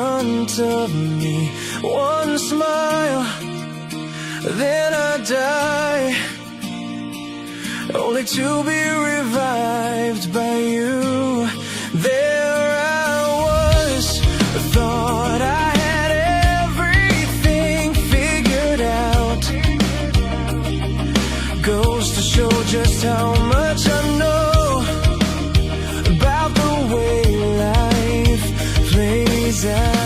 front of me. One smile, then I die, only to be revived by you. There I was, thought I had everything figured out. Goes to show just how much I know about the way life plays out.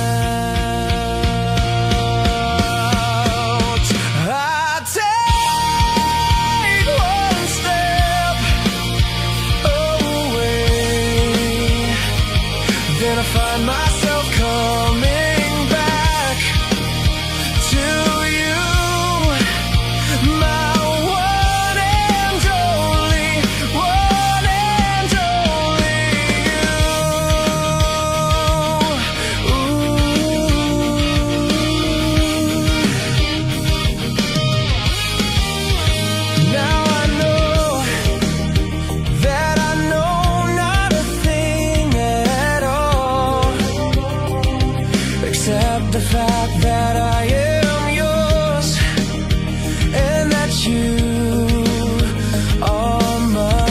Then I find myself coming back to you, my one and only, one and only you. Now I know that I know not a thing at all, except the fact that I am yours and that you are mine.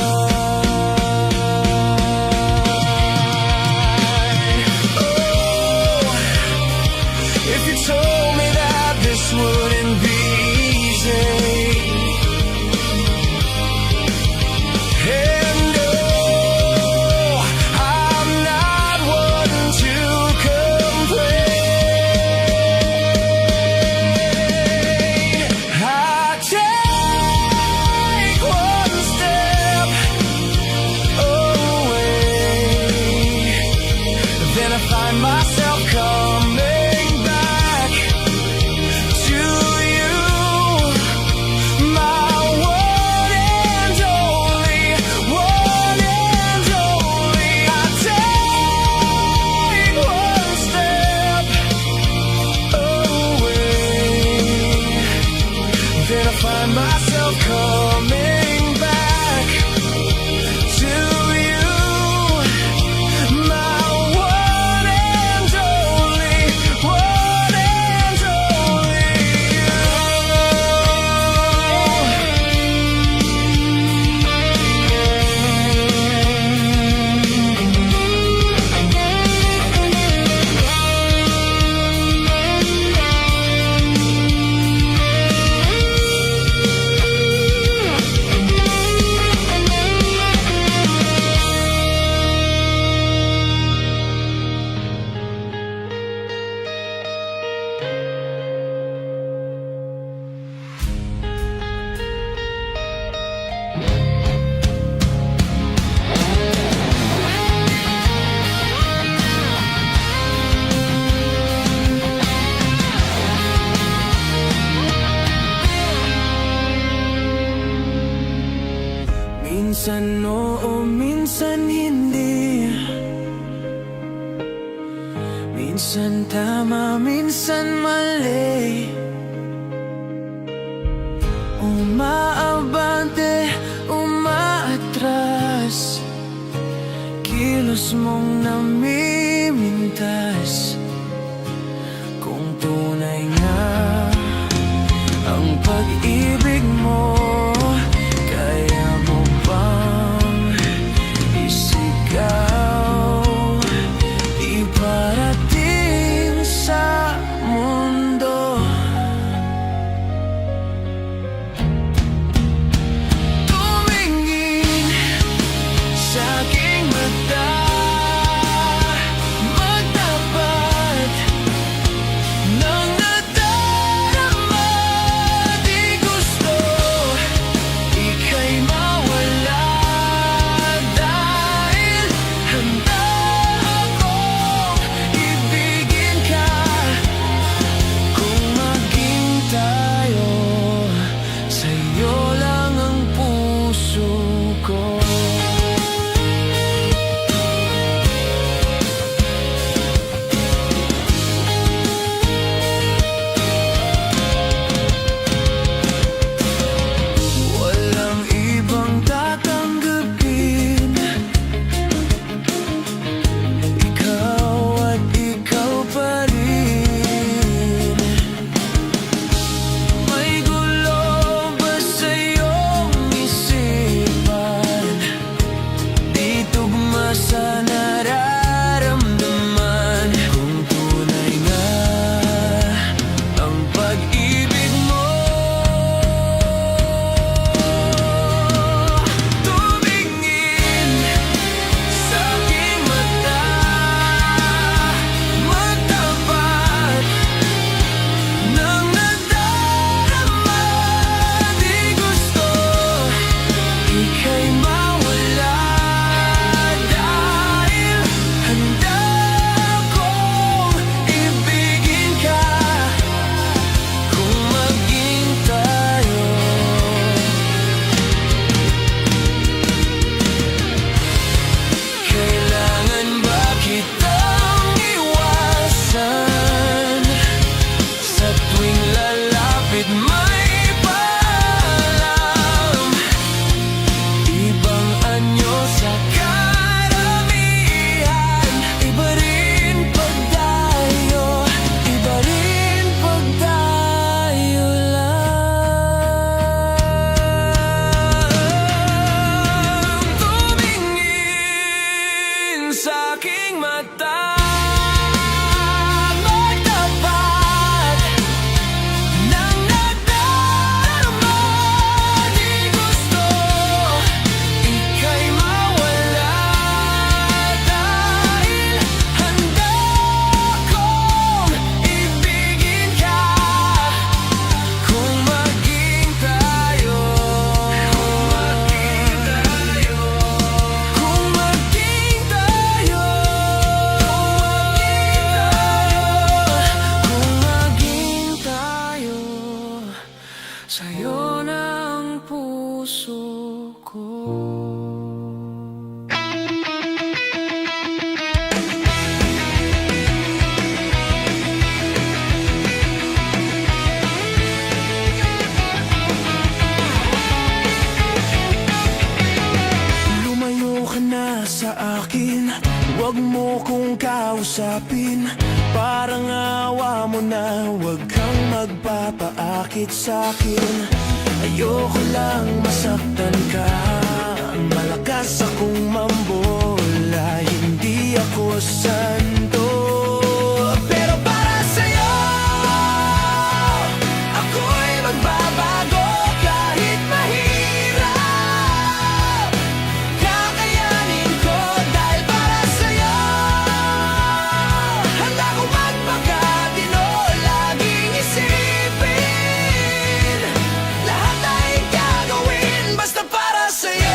Oh, if you told me that this wouldn't be easy, and no, I'm not one to complain. I take one step away, then I find myself coming back to you, my one and only, one and only. I take one step away, then I find myself coming back to you, my one and only, one and only minsan oo, minsan hindi, minsan tama, minsan mali, umaabante, umaatras, kilos mong namimintas. Kung tunay nga ang pag-ibig mo, kaya mo bang isigaw? Di parating sa mundo, tumingin sa aking mata, magtapat kausapin. Parang awa mo na, huwag kang magpapaakit sa'kin. Ayoko lang masaktan ka, malakas akong mambola, hindi ako santo. Pero para sa'yo, ako'y magbabago kahit mahirap. Kakayanin ko dahil para sa'yo, handa kong magpakatino, laging isipin. Lahat ay gagawin basta para sa'yo.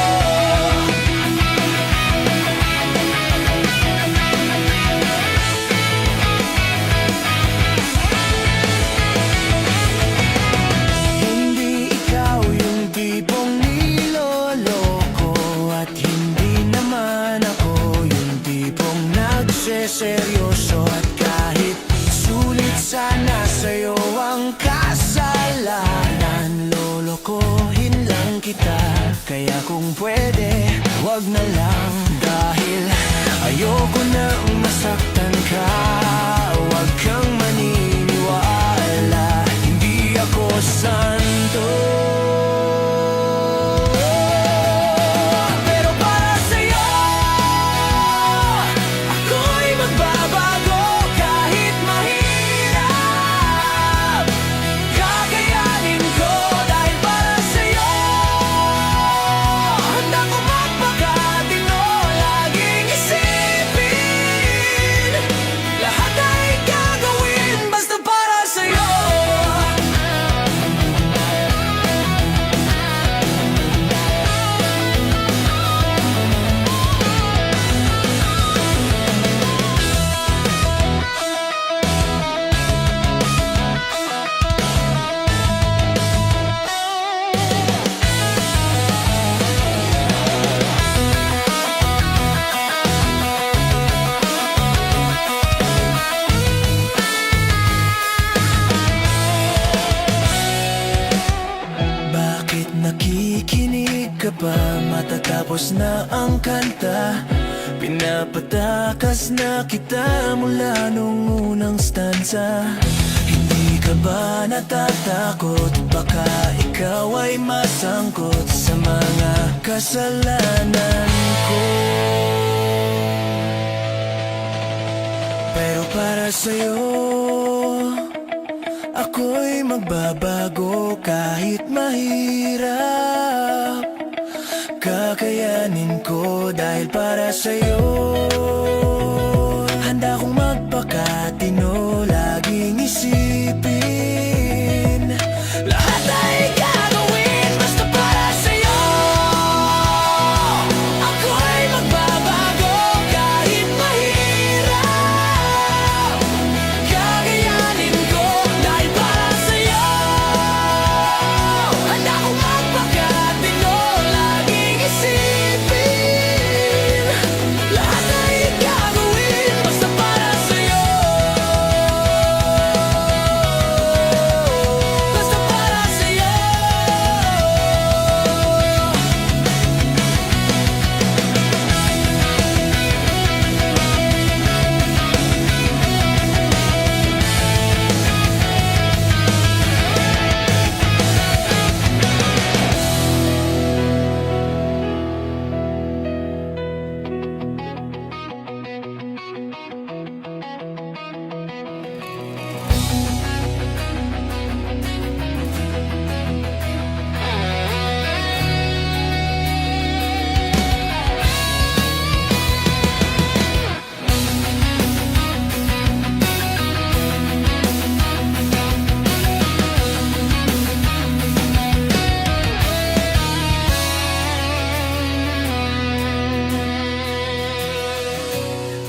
Hindi ikaw yung tipong niloloko, at hindi naman ako yung tipong nagseseryoso. At kahit sulit sana sa'yo ang kasalanan, lolokohin lang kita. Kaya kung pwede, wag na lang. Dahil ayoko nang masaktan ka, wag kang maniniwala, hindi ako santo. Pero para sa'yo, ako'y magbabago kahit mahirap. Kakayanin ko dahil para sa'yo, handa ko magpakatino, laging isipin. Lahat ay gagawin basta para sa'yo. Bakit nakikinig ka pa? Matatapos na ang kanta, pinapatakas na kita mula nung unang stanza. Hindi ka ba natatakot? Baka ikaw ay masangkot sa mga kasalanan ko. Pero para sa'yo, ako'y magbabago kahit mahirap. Kakayanin ko dahil para sa'yo, handa kong magpakatino, laging isipin. Lahat ay gagawin basta para sa'yo. Ako'y magbabago kahit mahirap. Kakayanin ko dahil para sa'yo, handa kong magpakatino, laging isipin. Lahat ay gagawin basta para sa'yo. Basta para sa'yo.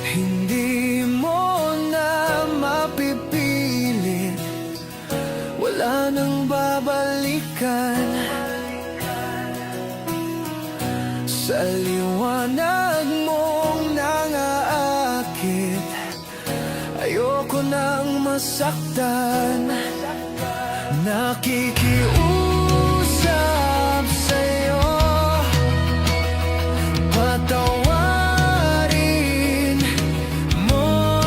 Hindi mo na mapipilit, wala nang babalikan. Sa liwanag mong nangaakit, ayoko nang masaktan. Nakikiusap sa'yo, patawarin mo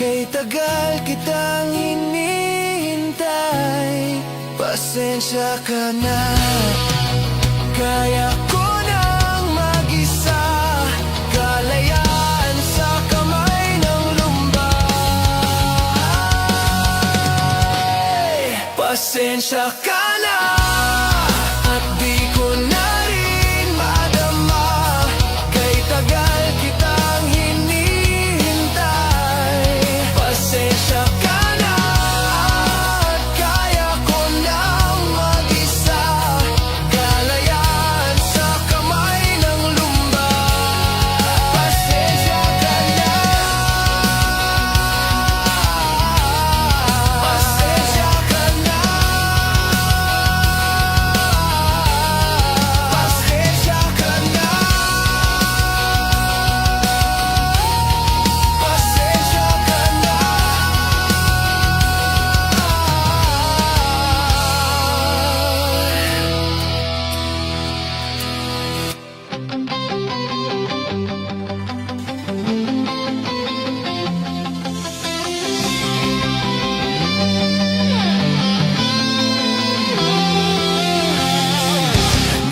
Kay tagal kitang hinihintay, pasensya ka na. Kaya ko nang mag-isa, kalayaan sa kamay ng lumbay. Pasensya ka na, at di ko na rin madama. Kay tagal kitang hinihintay, pasensya ka na, at kaya ko nang mag-isa, kalayaan sa kamay ng lumbay. Pasensya ka na, pasensya ka na, pasensya ka na, pasensya ka na.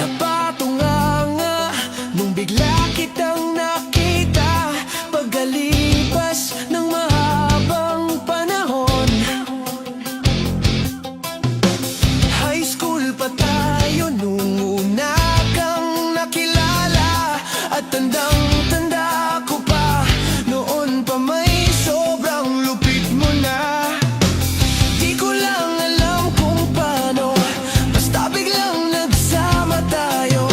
Napatunganga nung bigla kitang nakita, pagkalipas ng mahabang panahon. High school pa tayo nung una kang nakilala, at tandang-tanda ko pa, noon pa may sobrang lupit mo na. Di ko lang alam kung paano, basta biglang nagsama tayo.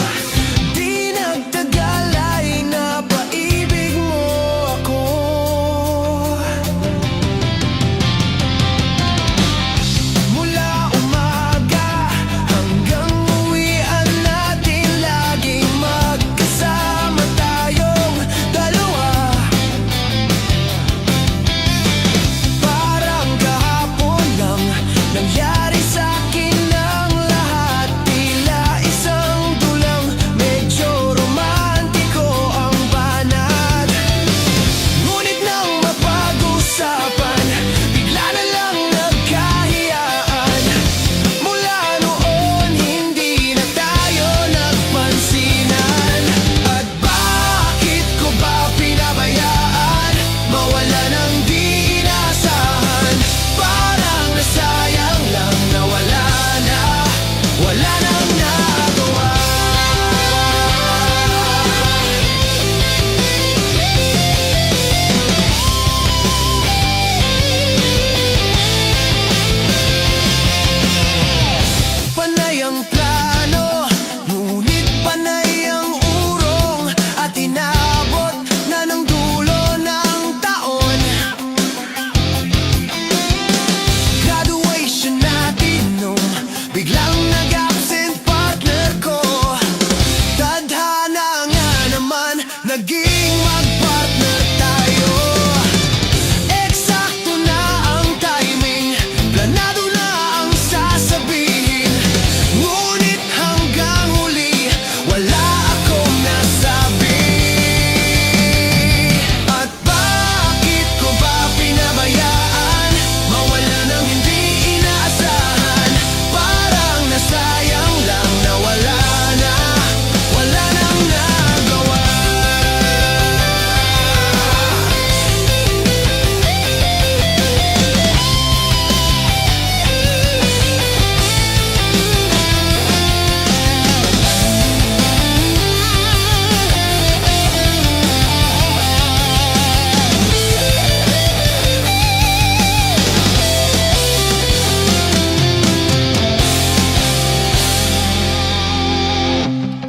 Di nagtagal ay napaibig mo ako. Mula umaga hanggang uwian natin, laging magkasama tayong dalawa. Parang kahapon lang nangyari sa'kin ang lahat, tila isang dulang, medyo romantiko ang banat. Ngunit nang mapag-usapan, bigla na lang nagkahiyaan. Mula noon hindi na tayo nagpansinan. At bakit ko ba pinabayaan, mawala ng di inaasahan? Parang nasayang lang na wala nang nagawa. Panay ang plano, ngunit panay ang urong, at inabot na ng dulo ng taon. Graduation natin nung biglang nag-absent partner ko. Tadhana nga naman, naging mag-partner tayo. Eksakto na ang timing, planado na ang sasabihin. Ngunit hanggang huli, wala akong nasabi. At bakit ko ba pinabayaan, mawala ng hindi inaasahan? Parang nasayang lang na wala nang nagawa.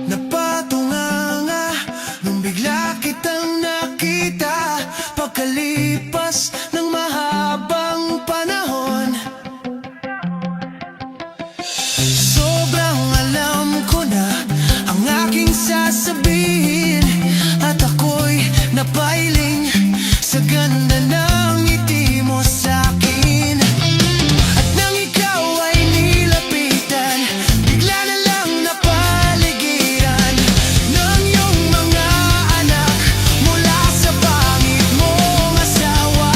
Napatunganga nung bigla kitang nakita, pagkalipas ng mahabang panahon. Sobrang alam ko na ang aking sasabihin, at ako'y napailing sa ganda ng ngiti mo sa'kin. At nang ikaw ay nilapitan, bigla na lang napaligiran ng iyong mga anak mula sa pangit mong asawa.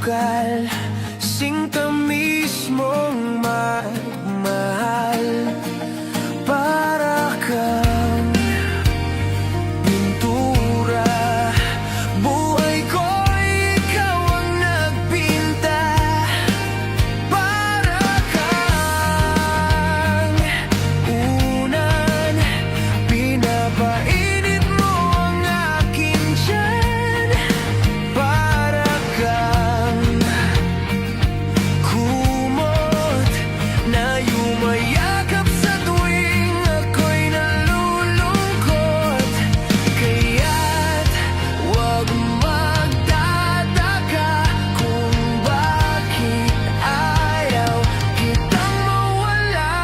bukal, sinta mismong magmahal. Para kang pintura, buhay ko'y ikaw ang nagpinta. Para kang unan, pinapainit mo ang aking tiyan. Para kang kumot na yumayakap sa tuwing ako'y nalulungkot. Kaya't huwag magtataka kung bakit ayaw kitang mawala.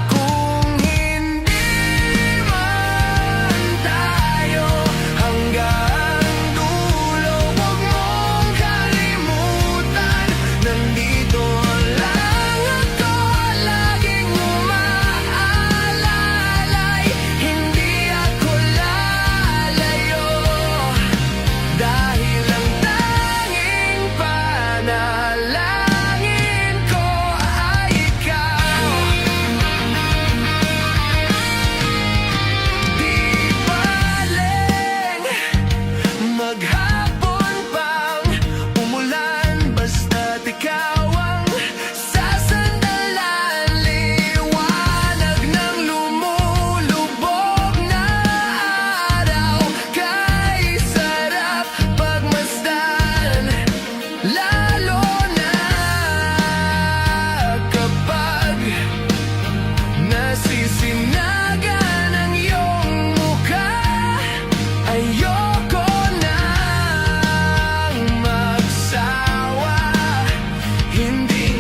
Kung hindi man tayo hanggang dulo, huwag mong kalimutan, nandito lang ako, laging umaalalay. Hindi ako lalayo, dahil ang tanging panalangin ko ay ikaw. Di baling maghapon pang umulan, basta't ikaw ang sasandalan. Liwanag ng lumulubog na araw, kay sarap pagmasdan, lalo na kapag nasisinagan ang iyong mukha. Ayoko nang magsawa, hindi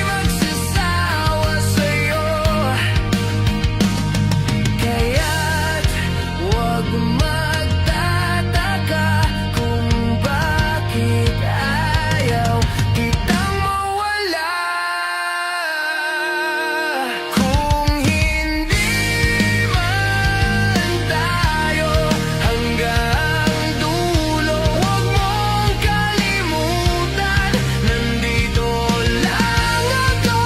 magsasawa sa'yo. Kaya't huwag magtataka kung bakit ayaw kitang mawala. Kung hindi man tayo hanggang dulo, huwag mong kalimutan, nandito lang ako,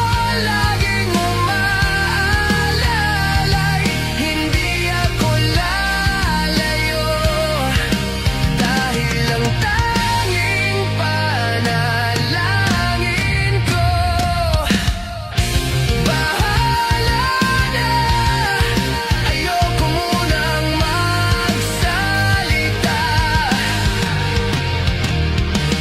laging umaalalay. Hindi ako lalayo, dahil ang tanging panalangin ko. Bahala na, ayoko munang magsalita.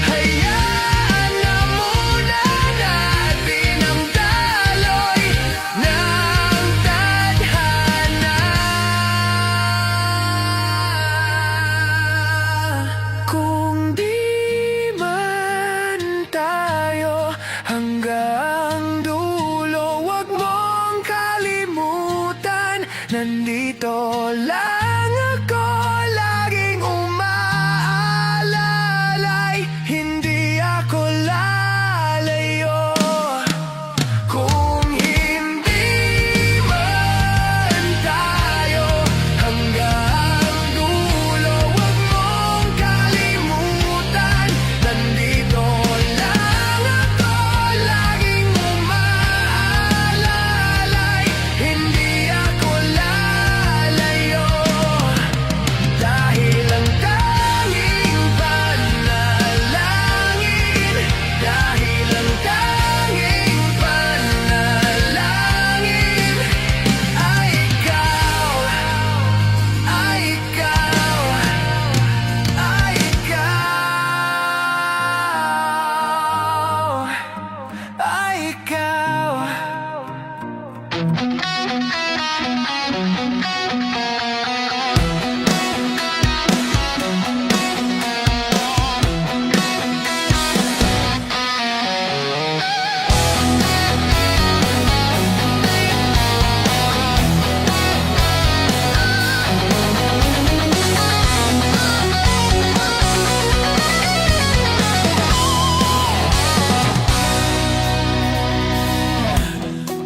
Hayaan na muna natin ang daloy ng tadhana. Kung di man tayo hanggang dulo, huwag mong kalimutan, nandito lang ako, laging umaalalay. Hindi ako lalayo. Kung hindi man tayo hanggang dulo, huwag mong kalimutan, nandito lang ako, laging umaalalay. Hindi ako lalayo, dahil ang tanging panalangin, dahil ang tanging panalangin ay ikaw, ay ikaw, ay ikaw, ay ikaw.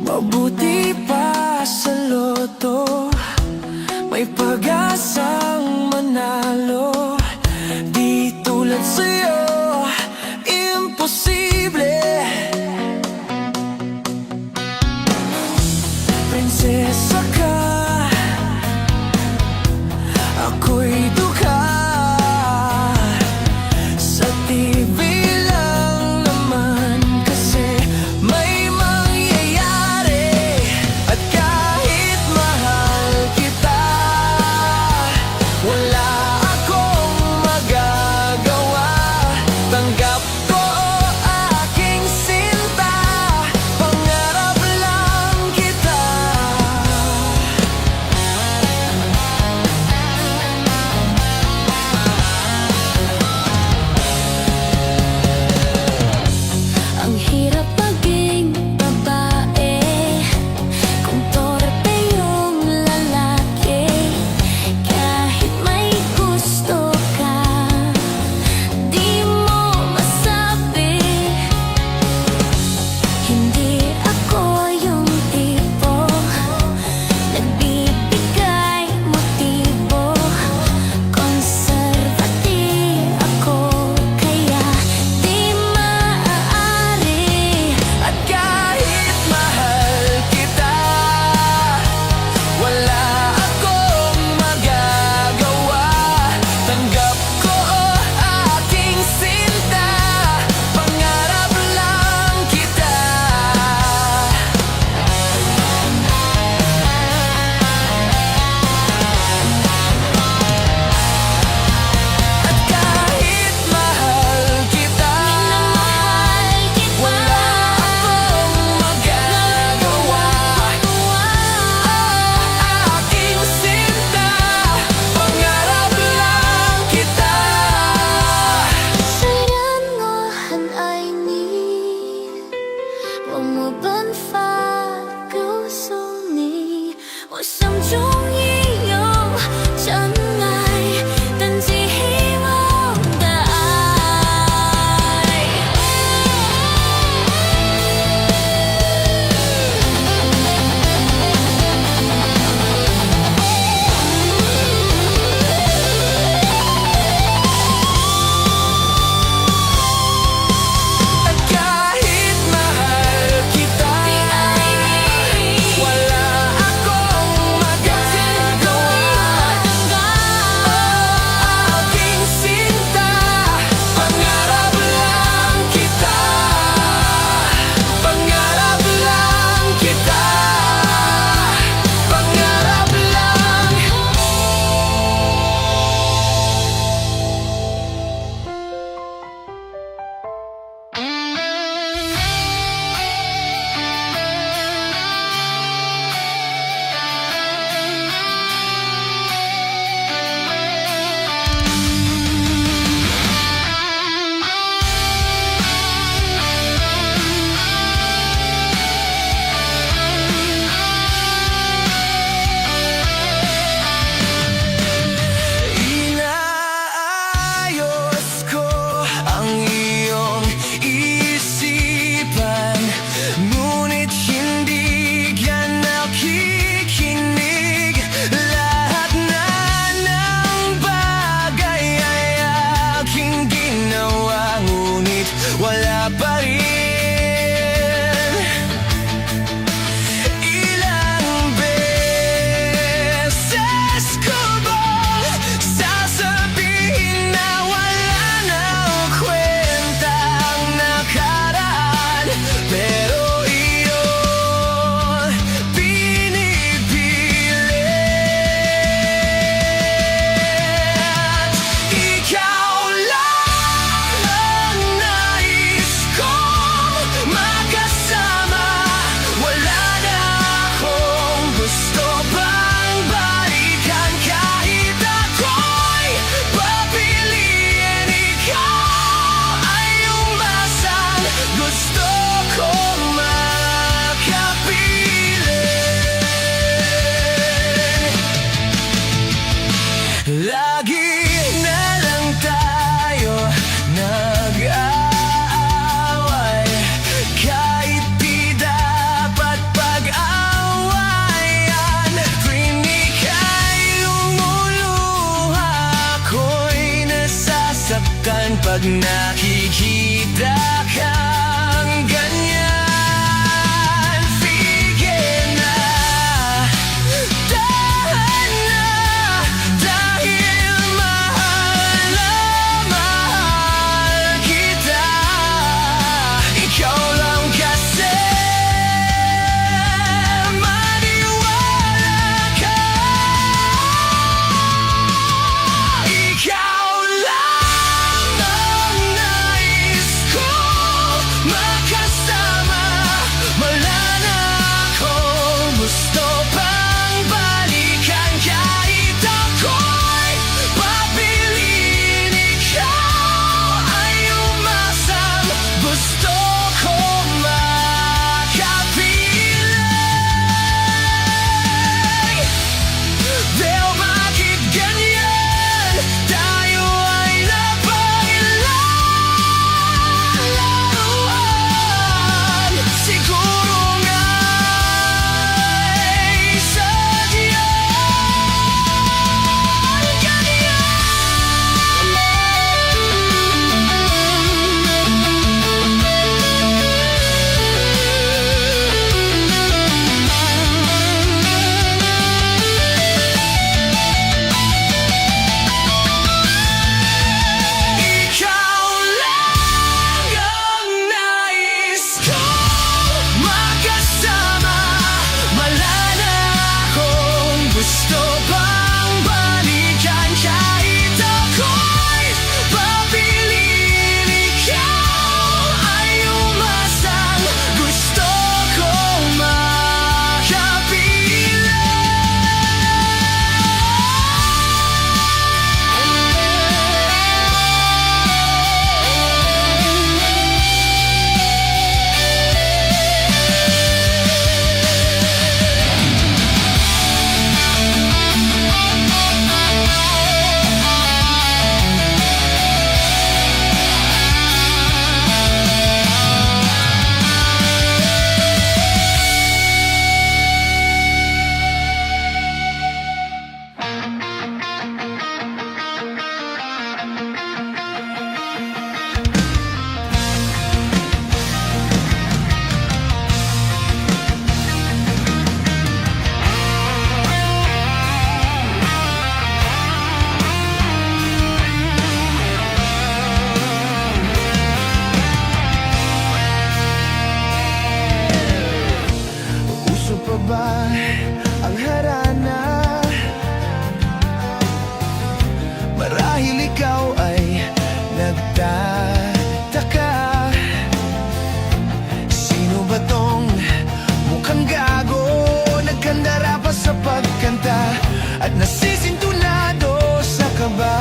Mabuti pa sa loto, may pag-asang manalo. Dito tulad sa'yo, imposible. Prinsesa ka, ako'y dukha. Sa TV lang naman kasi may mangyayari. At kahit mahal kita, wala akong magagawa. Tanggap ko o aking subukan pag nakikita kang ganyan. Sige na, tahan na, dahil mahal na mahal kita. Ikaw lang kasi, maniwala ka. Ikaw lang ang nais ko makasama. Wala na akong gusto pang balikan. Kahit ako'y papiliin, ikaw ay umasang gusto ko makapiling. Pero bakit ganyan? Tayo ay napangalaman. Siguro nga'y sadyang ikaw lang ang nais ko makasama. Wala na akong gusto pang balikan. Kahit ako'y papiliin, ikaw ay umasang gusto kong makapiling. Uso pa ba ang harana? Marahil ikaw ay nagtataka. Sino ba tong mukhang gago? Nagkandara pa sa pagkanta at nasisintunado sa kaba.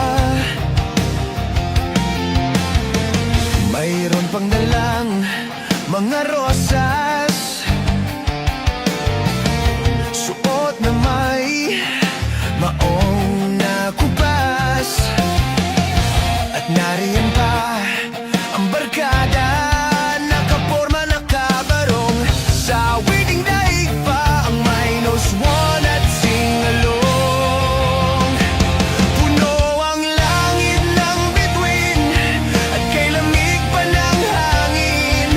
Mayroon pang dalang mga rosas, suot na may maong nakupas. At nariyan pa ang barkada, nakaporma, nakabarong. Sa wedding daig pa ang minus one at singalong. Puno ang langit ng bituin at kay lamig pa ng hangin.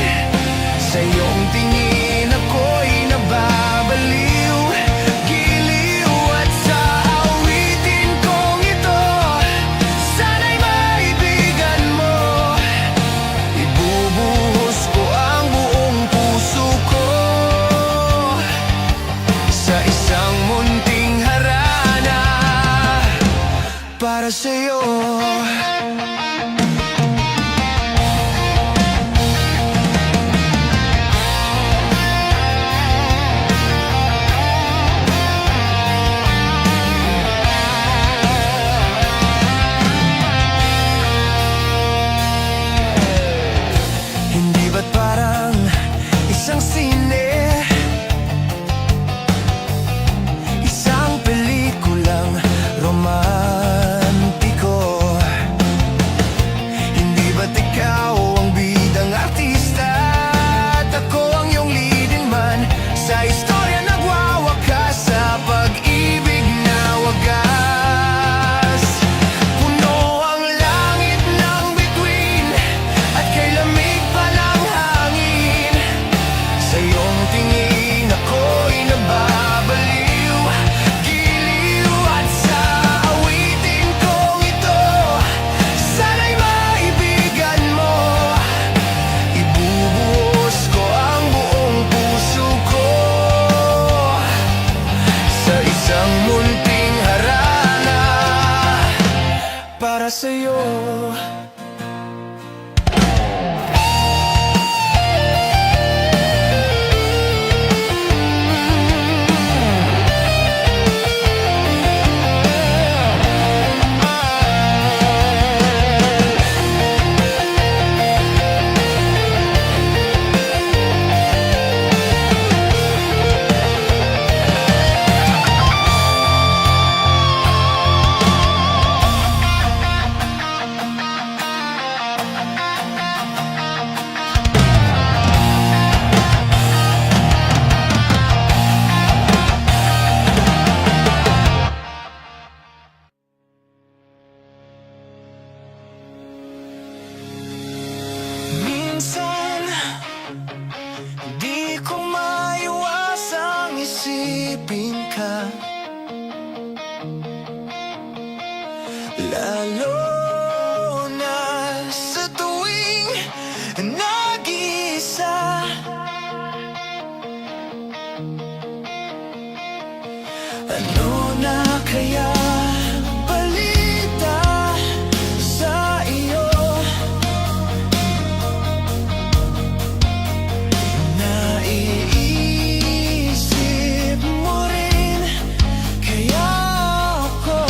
Sa iyong tingin ako'y nababaliw, giliw. At sa awitin kong ito, sana'y maibigan mo. Ibubuhos ko ang buong puso ko sa isang munting harana para sa'yo. Hindi ba't parang isang sine, isang pelikulang romantiko? sa'yo. Minsan, di ko maiwasang isipin ka, lalo na sa tuwing nag-iisa. Ano na kaya balita sa iyo? Naiisip mo rin kaya ako?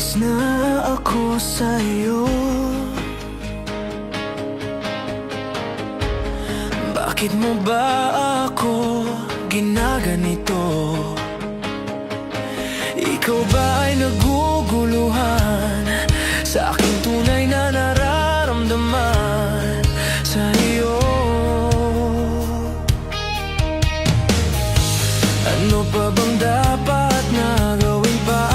Naiinis na ako sa'yo. Bakit mo ba ako ginaganito? Ikaw ba ay naguguluhan sa aking tunay na nararamdaman sa iyo? Ano pa bang dapat na gawin pa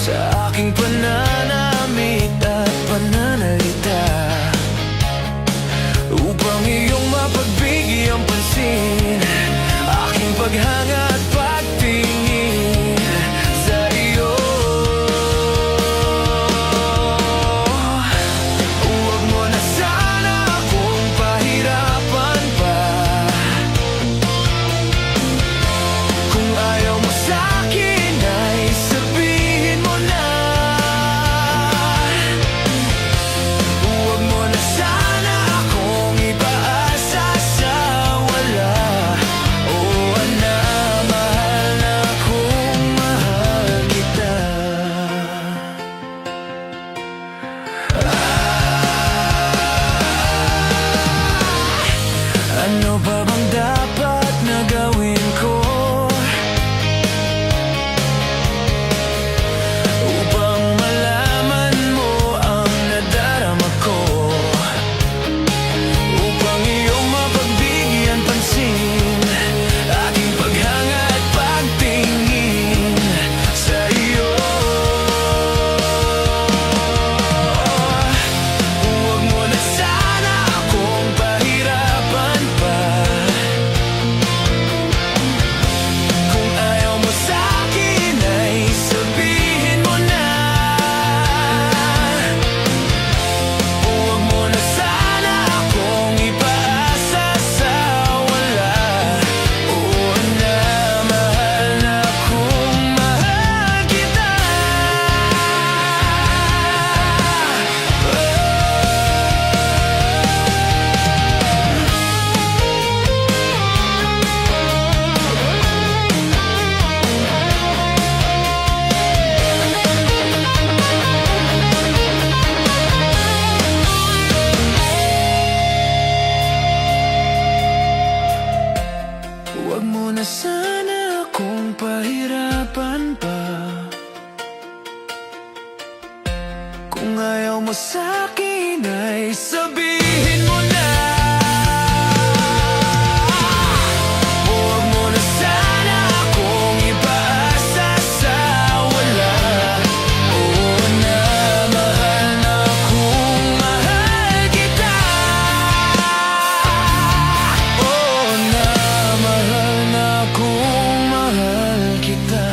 sa aking pananamit at pananalita upang iyong mapagbigyan pansin aking paghanga at pagtingin sa iyo? Huwag mo na sana akong pahirapan pa. Kung ayaw mo sa'kin ay sabihin mo na. Huwag mo na sana akong ipaasa sa wala. Oo, na mahal na kung mahal kita. Ano ba bang dapat na gawin ko upang malaman mo ang nadarama ko? Upang iyong mapagbigyan pansin aking paghanga at pagtingin sa iyo. Huwag mo na sana akong pahirapan pa. Kung ayaw mo sa'kin ay sabihin mo na. Huwag mo na sana akong ipaasa sa wala. Oo, na mahal na kung mahal kita. Huwag mo na sana akong pahirapan pa. Kung ayaw mo sa'kin ay sabihin mo na. Huwag mo na sana akong ipaasa sa wala. Oo, na mahal na kung mahal kita. Oo, na mahal na kung mahal kita.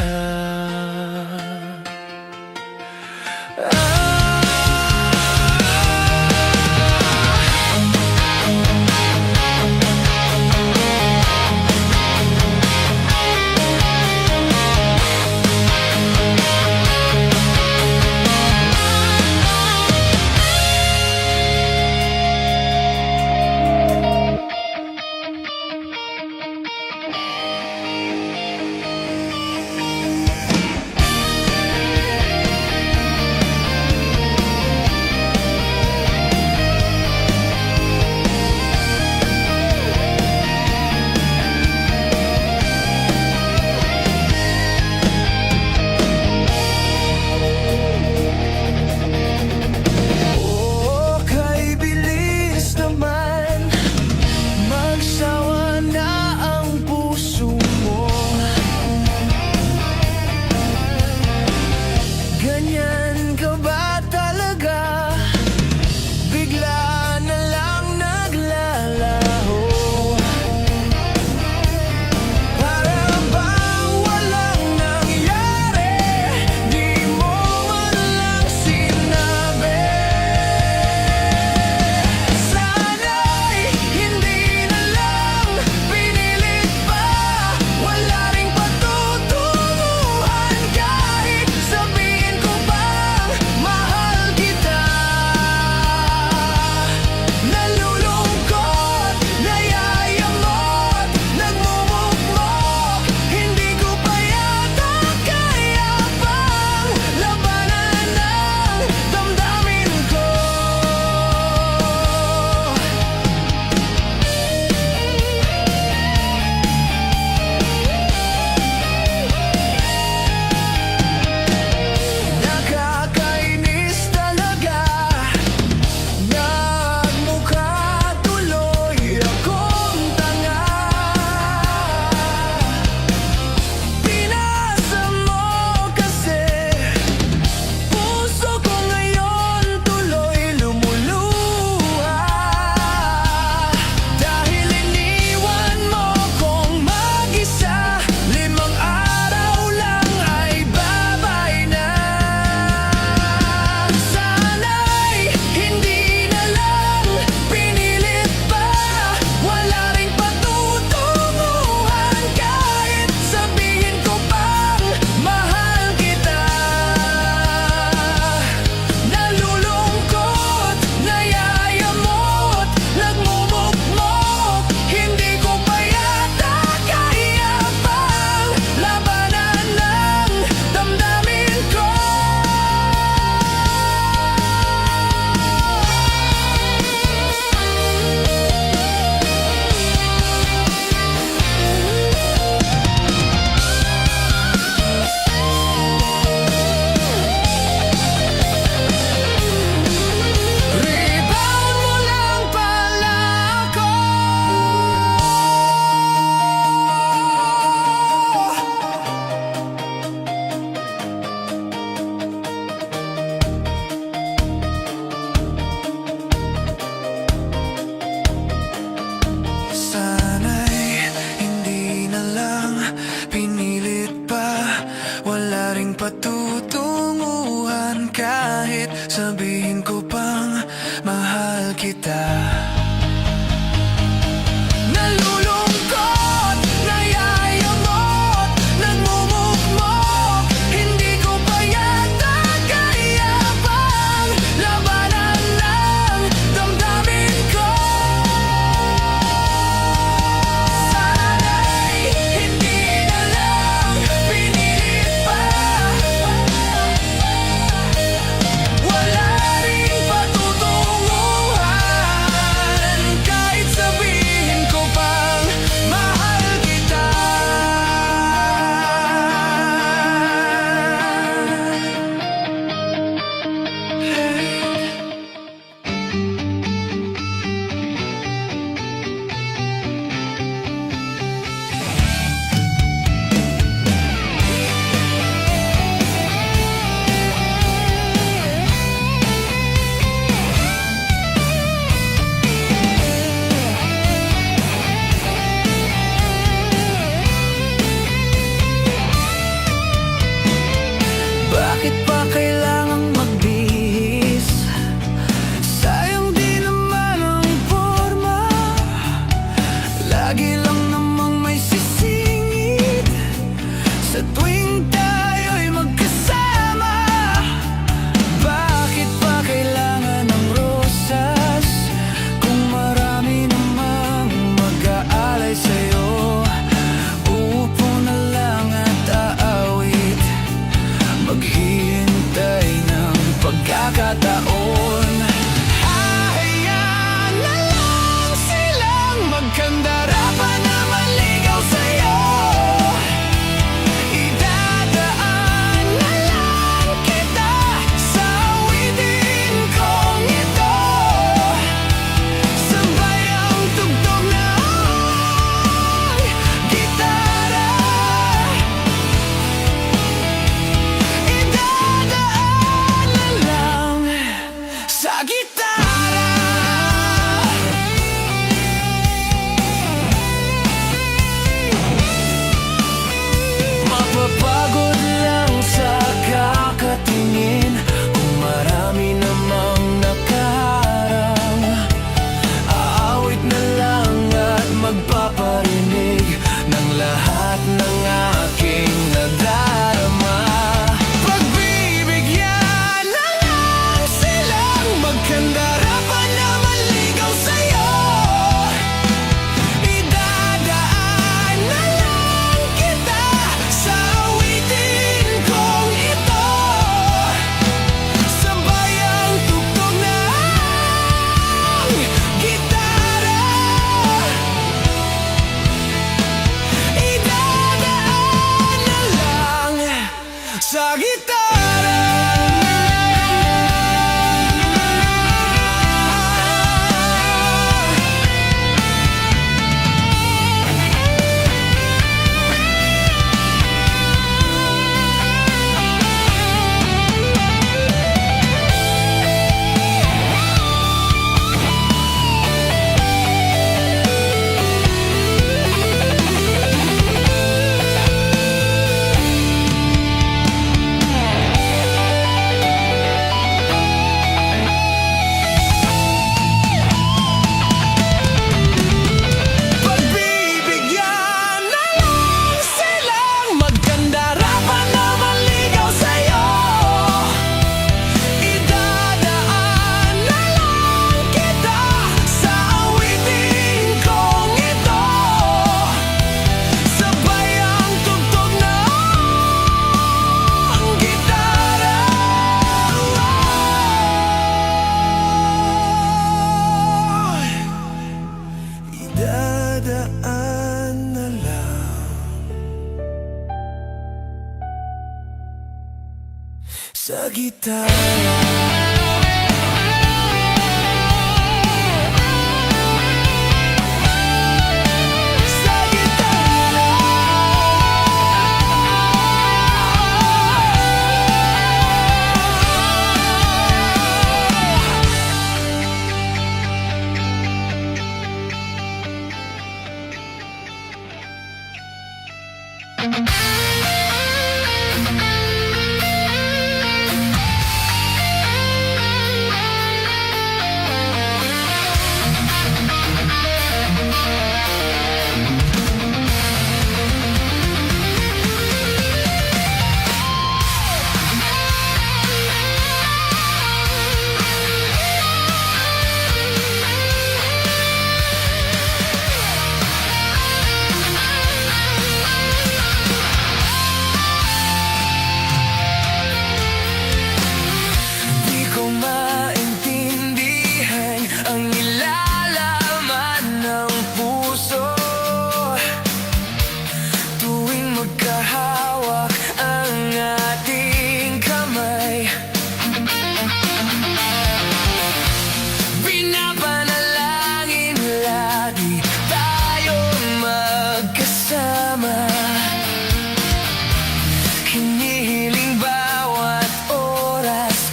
sa gitara.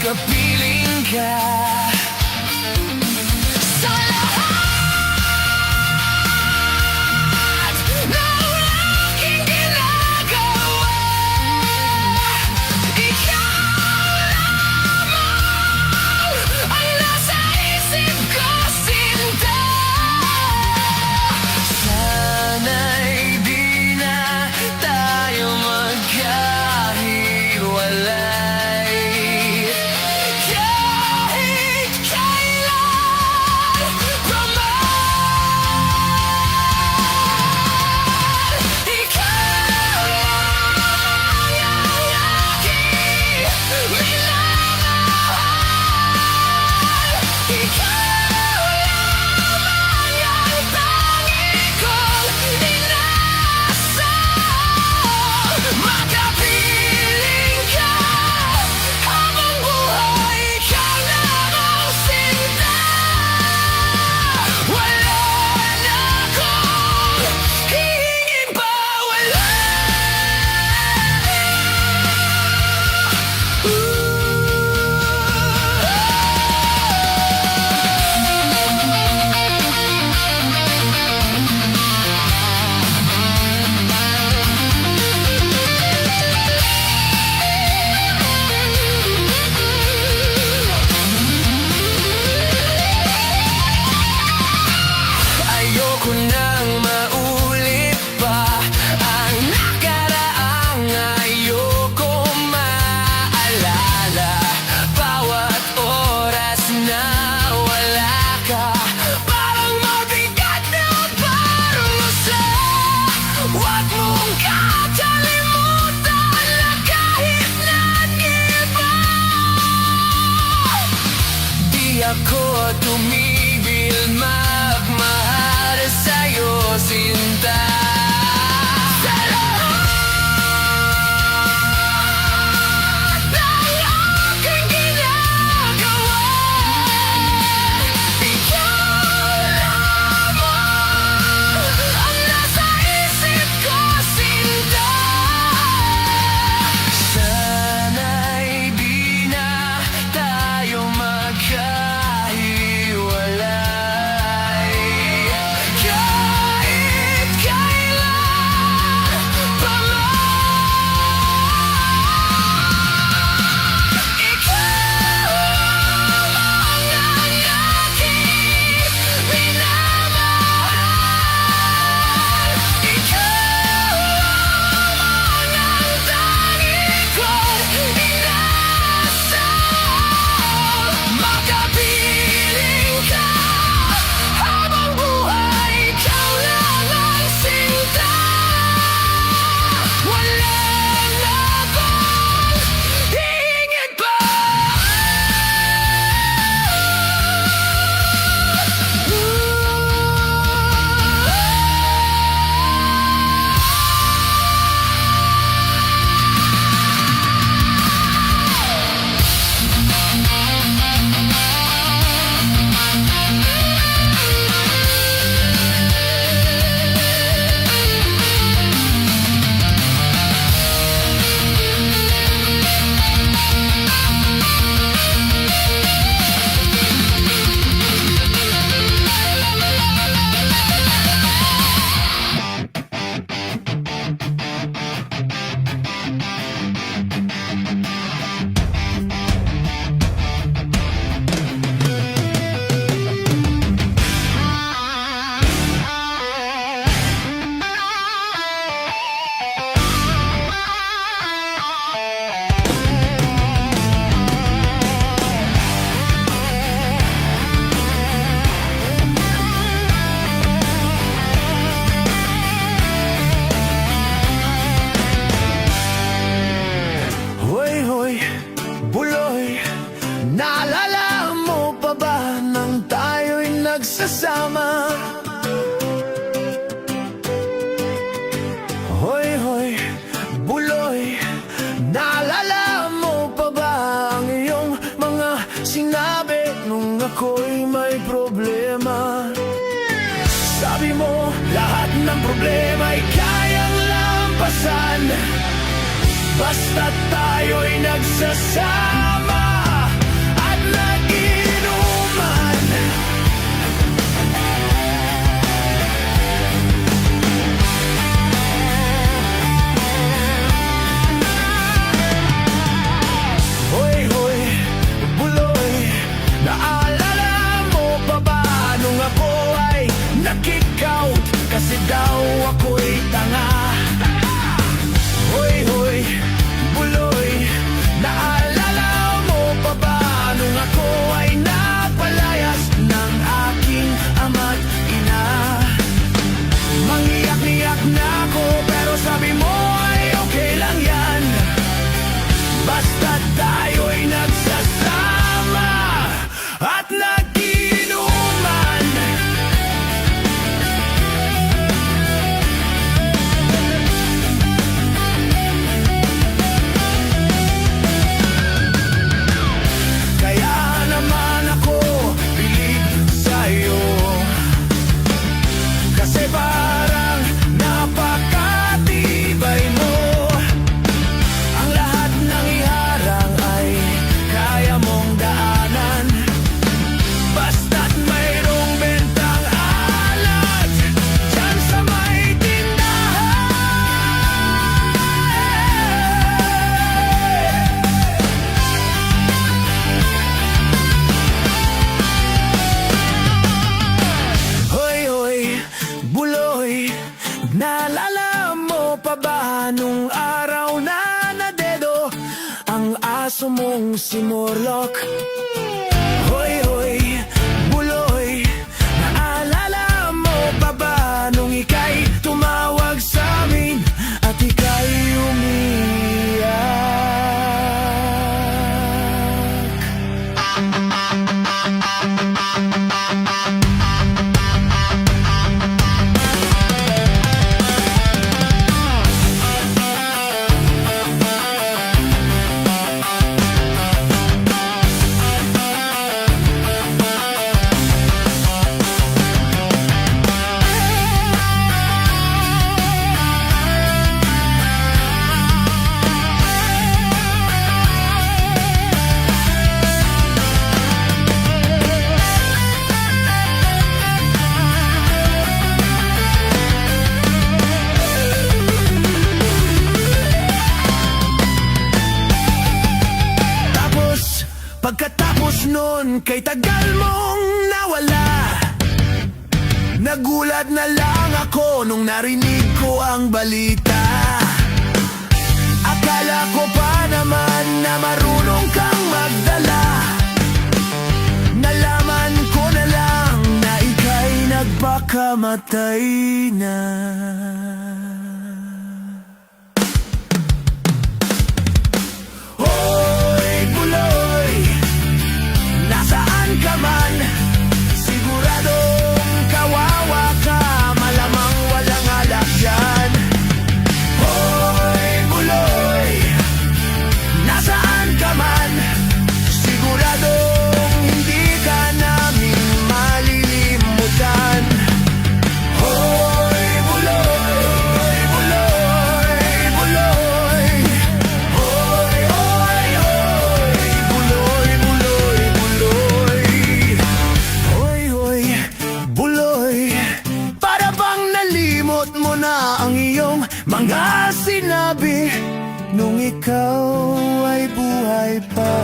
Kapiling ka sa lahat ng aking ginagawa. Ikaw lamang ang nasa isip ko, sinta. Sana'y di na tayo magkahiwalay. Ako tumigil magmahal sa'yo, sinta. Sa lahat ng aking ginagawa, ikaw lamang ang nasa isip ko, sinta. problema'y kayang lampasan, basta tayo'y nagsasama at nag-inuman. Hoy, hoy, buloy, naalala mo pa ba nung ako ay nakikout kasi daw ako'y tanga? Hoy, hoy, buloy, naalala mo pa ba nung ako ay napalayas ng aking ama't ina? Mangiyak-iyak na ako pero sabi mo ay okay lang yan, basta tayo'y nagsasama at nag-inuman. Kaya naman ako pilit sa'yo, kasi parang napakatibay mo. Ang lahat ng iharang ay kaya mong daanan, basta't mayroong bentang alat dyan sa may tindahan. Hoy, hoy, buloy, naalala mo pa ba nung araw na nadedo ang aso mong si Morlock? Hoy, hoy, buloy, naalala mo pa ba nung ika'y tumawag sa amin at ika'y umiyak? Pagkatapos nun, kay tagal mong nawala, nagulat na lang ako nung narinig ko ang balita. Akala ko pa naman na marunong kang magdala, nalaman ko na lang na ika'y nagpakamatay na. Hoy, buloy, nasaan ka man? Siguradong kawawa ka, malamang walang alak dyan. Hoy, buloy, nasaan ka man? Siguradong hindi ka namin malilimutan. Hoy, buloy, buloy, buloy. Hoy, hoy, hoy, buloy, buloy, buloy. Hoy, hoy, buloy, para bang nalimot mo na ang iyong mga sinabi nung ikaw ay buhay pa?